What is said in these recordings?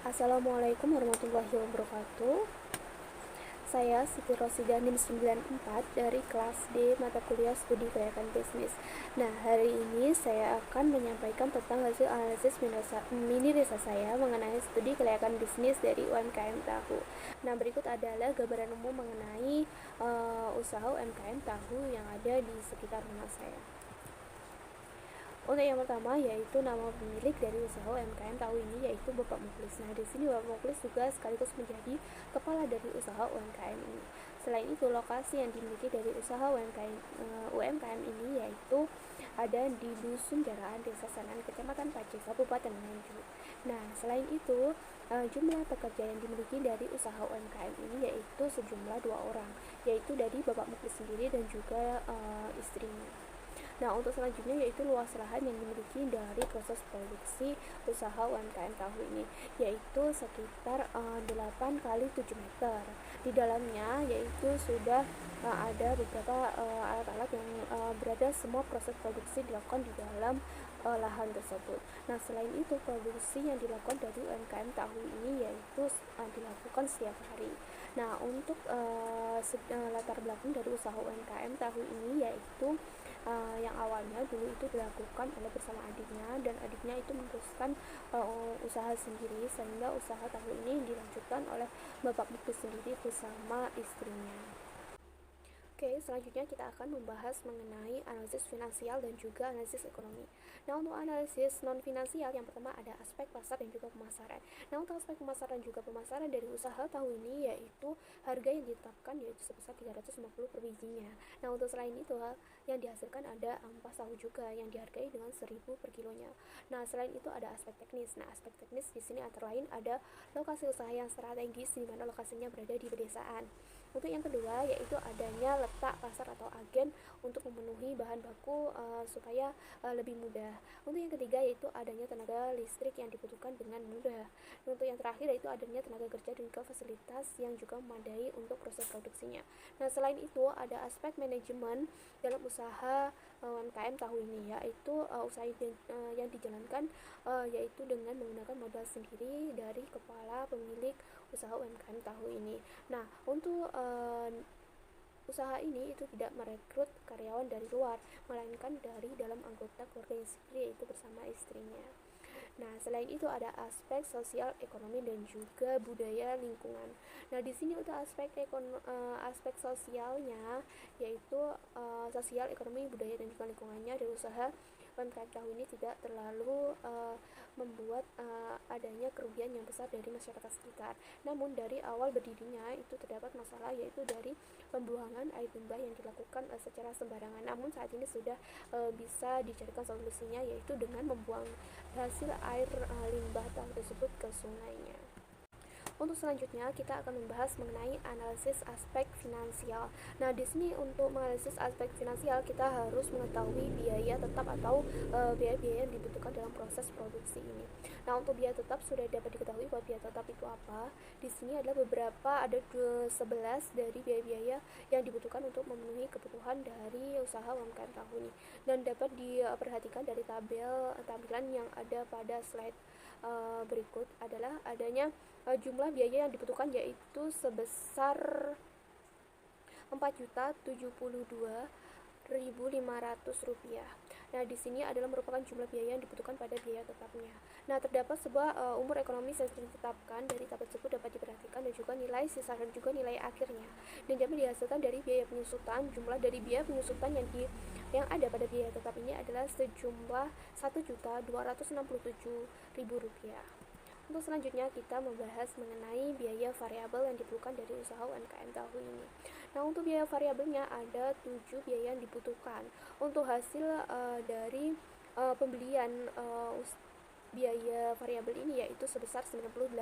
Assalamualaikum warahmatullahi wabarakatuh. Saya Siti Rosida NIM 94 dari kelas D mata kuliah studi kelayakan bisnis. Nah, hari ini saya akan menyampaikan tentang hasil analisis mini riset saya mengenai studi kelayakan bisnis dari UMKM tahu. Nah, berikut adalah gambaran umum mengenai usaha UMKM tahu yang ada di sekitar rumah saya. Untuk yang pertama yaitu nama pemilik dari usaha UMKM tahu ini yaitu Bapak Muklis. Nah, di sini Bapak Muklis juga sekaligus menjadi kepala dari usaha UMKM ini. Selain itu, lokasi yang dimiliki dari usaha UMKM ini yaitu ada di Dusun Jaraan, Desa Sanan, Kecamatan Pace, Kabupaten Nganjuk. Nah, selain itu, jumlah pekerja yang dimiliki dari usaha UMKM ini yaitu sejumlah 2 orang, yaitu dari Bapak Muklis sendiri dan juga istrinya. Nah, untuk selanjutnya yaitu luas lahan yang dimiliki dari proses produksi usaha UMKM tahu ini, yaitu sekitar 8 kali 7 meter. Di dalamnya yaitu sudah ada beberapa alat-alat yang berada semua proses produksi dilakukan di dalam lahan tersebut. Nah, selain itu produksi yang dilakukan dari UMKM tahu ini yaitu dilakukan setiap hari. Nah, untuk latar belakang dari usaha UMKM tahu ini yaitu yang awalnya dulu itu dilakukan oleh bersama adiknya, dan adiknya itu meneruskan usaha sendiri, sehingga usaha tahu ini dilanjutkan oleh Bapak Muklis sendiri bersama istrinya. Oke, selanjutnya kita akan membahas mengenai analisis finansial dan juga analisis ekonomi. Nah, untuk analisis non-finansial, yang pertama ada aspek pasar dan juga pemasaran. Nah, untuk aspek pemasaran juga pemasaran dari usaha tahu ini yaitu harga yang ditetapkan yaitu sebesar 350 per bijinya. Nah, untuk selain itu, yang dihasilkan ada ampas tahu juga yang dihargai dengan 1000 per kilonya. Nah, selain itu ada aspek teknis. Nah, aspek teknis di sini antara lain ada lokasi usaha yang strategis di mana lokasinya berada di pedesaan. Untuk yang kedua yaitu adanya letak pasar atau agen untuk memenuhi bahan baku supaya lebih mudah. Untuk yang ketiga yaitu adanya tenaga listrik yang dibutuhkan dengan mudah. Untuk yang terakhir yaitu adanya tenaga kerja dan juga fasilitas yang juga memadai untuk proses produksinya. Nah, selain itu ada aspek manajemen dalam usaha UMKM tahu ini, yaitu usaha yang dijalankan yaitu dengan menggunakan modal sendiri dari kepala pemilik usaha UMKM tahu ini. Nah, untuk usaha ini itu tidak merekrut karyawan dari luar, melainkan dari dalam anggota keluarga sendiri, yaitu bersama istrinya. Nah, selain itu ada aspek sosial, ekonomi dan juga budaya lingkungan. Nah, di sini untuk aspek sosialnya yaitu sosial, ekonomi, budaya dan juga lingkungannya dari usaha UMKM tahu ini tidak terlalu membuat adanya kerugian yang besar dari masyarakat sekitar. Namun dari awal berdirinya itu terdapat masalah yaitu dari pembuangan air limbah yang dilakukan secara sembarangan. Namun saat ini sudah bisa dicarikan solusinya yaitu dengan membuang hasil air limbah tahu tersebut ke sungainya. Untuk selanjutnya kita akan membahas mengenai analisis aspek finansial. Nah, di sini untuk menganalisis aspek finansial kita harus mengetahui biaya tetap atau biaya-biaya yang dibutuhkan dalam proses produksi ini. Nah, untuk biaya tetap sudah dapat diketahui bahwa biaya tetap itu apa. Di sini adalah ada 11 dari biaya-biaya yang dibutuhkan untuk memenuhi kebutuhan dari usaha UMKM tahu ini, dan dapat diperhatikan dari tampilan yang ada pada slide berikut adalah adanya jumlah biaya yang dibutuhkan yaitu sebesar 4.072.500 rupiah. Nah, di sini adalah merupakan jumlah biaya yang dibutuhkan pada biaya tetapnya. Nah, terdapat sebuah umur ekonomis yang ditetapkan dari tabel tersebut dapat diperhatikan, dan juga nilai sisa dan juga nilai akhirnya. Dan dapat dihasilkan dari biaya penyusutan. Jumlah dari biaya penyusutan yang ada pada biaya tetap ini adalah sejumlah 1.267.000 rupiah. Untuk selanjutnya kita membahas mengenai biaya variabel yang diperlukan dari usaha UMKM tahu ini. Nah, untuk biaya variabelnya ada 7 biaya yang dibutuhkan. Untuk hasil dari pembelian biaya variabel ini yaitu sebesar 98.000.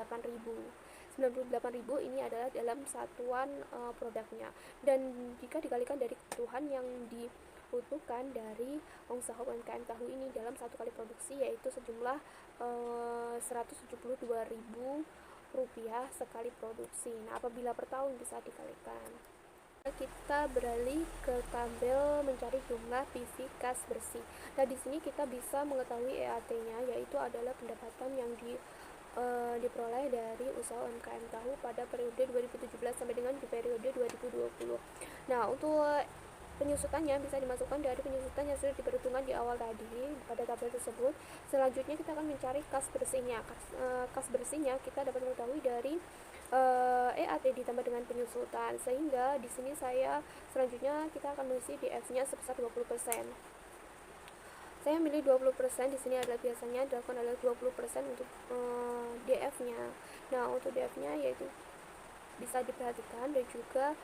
98.000 ini adalah dalam satuan produknya, dan jika dikalikan dari kebutuhan yang dibutuhkan dari usaha UMKM tahu ini dalam satu kali produksi yaitu sejumlah 172.000 rupiah sekali produksi. Nah, apabila per tahun bisa dikalikan. Kita beralih ke tabel mencari jumlah PV kas bersih. Nah, di sini kita bisa mengetahui EAT-nya yaitu adalah pendapatan yang diperoleh dari usaha UMKM tahu pada periode 2017 sampai dengan di periode 2020. Nah, untuk penyusutannya bisa dimasukkan dari penyusutan yang sudah diperhitungkan di awal tadi pada tabel tersebut. Selanjutnya kita akan mencari kas bersihnya. Kas bersihnya kita dapat mengetahui dari EAT ditambah dengan penyusutan, sehingga di sini selanjutnya kita akan mengisi DF-nya sebesar 20%. Saya milih 20%, di sini adalah biasanya dilakukan adalah 20% untuk DF-nya. Nah, untuk DF-nya yaitu bisa diperhatikan, dan juga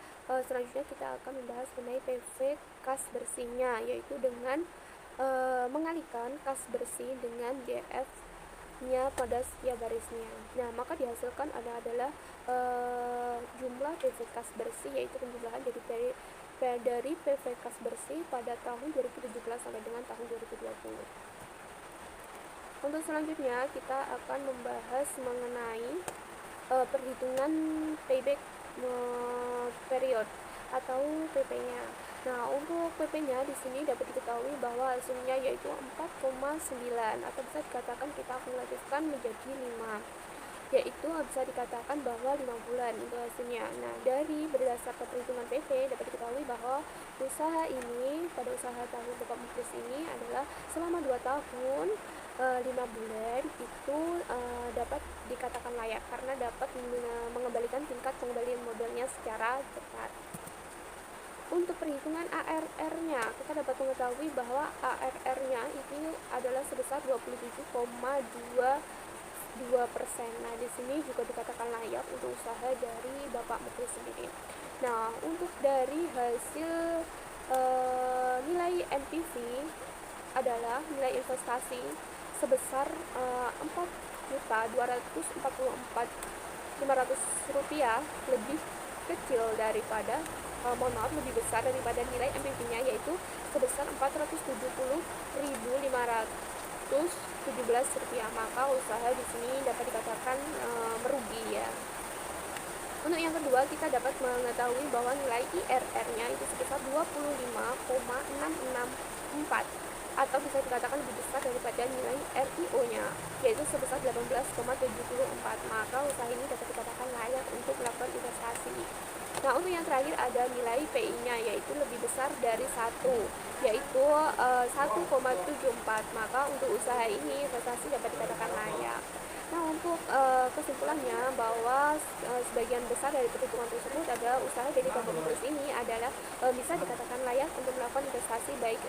selanjutnya kita akan membahas mengenai PV kas bersihnya, yaitu dengan mengalihkan kas bersih dengan DF-nya pada setiap barisnya. Nah, maka dihasilkan adalah jumlah PV kas bersih, yaitu penjumlahan dari PV kas bersih pada tahun 2017 sampai dengan tahun 2020. Untuk selanjutnya kita akan membahas mengenai perhitungan payback period atau PP-nya. Nah, untuk PP-nya di sini dapat diketahui bahwa hasilnya yaitu 4,9, atau bisa dikatakan kita akumulatifkan menjadi 5, yaitu bisa dikatakan bahwa 5 bulan itu hasilnya. Nah, dari berdasarkan perhitungan PP dapat diketahui bahwa usaha ini, pada usaha tahu Bapak Muklis ini adalah selama 2 tahun 5 bulan itu dapat dikatakan layak karena dapat mengembalikan tingkat pengembalian modalnya secara cepat. Untuk perhitungan ARR-nya, kita dapat mengetahui bahwa ARR-nya ini adalah sebesar 27,22%. Nah, di sini juga dikatakan layak untuk usaha dari Bapak Muklis sendiri. Nah, untuk dari hasil nilai NPV adalah nilai investasi sebesar Rp4.244.500 lebih kecil daripada lebih besar daripada nilai NPV-nya, yaitu sebesar Rp477.517. Maka usaha di sini dapat dikatakan merugi ya. Untuk yang kedua, kita dapat mengetahui bahwa nilai IRR-nya itu sebesar 25,664, atau bisa dikatakan lebih besar daripada nilai RIO-nya, yaitu sebesar 18,74. Maka usaha ini dapat dikatakan layak untuk melakukan investasi. Nah, untuk yang terakhir ada nilai PI-nya, yaitu lebih besar dari 1, yaitu 1,74. Maka untuk usaha ini investasi dapat dikatakan layak. Nah, untuk kesimpulannya bahwa sebagian besar dari perhitungan tersebut adalah usaha dari Bapak Muklis ini adalah bisa dikatakan layak untuk melakukan investasi, baik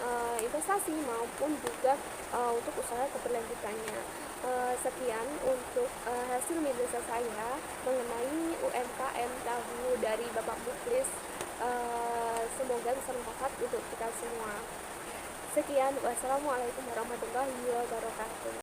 investasi maupun juga untuk usaha keberlanjutannya. Sekian untuk hasil analisa saya mengenai UMKM tahu dari Bapak Muklis. Semoga bisa bermanfaat untuk kita semua. Sekian, wassalamualaikum warahmatullahi wabarakatuh.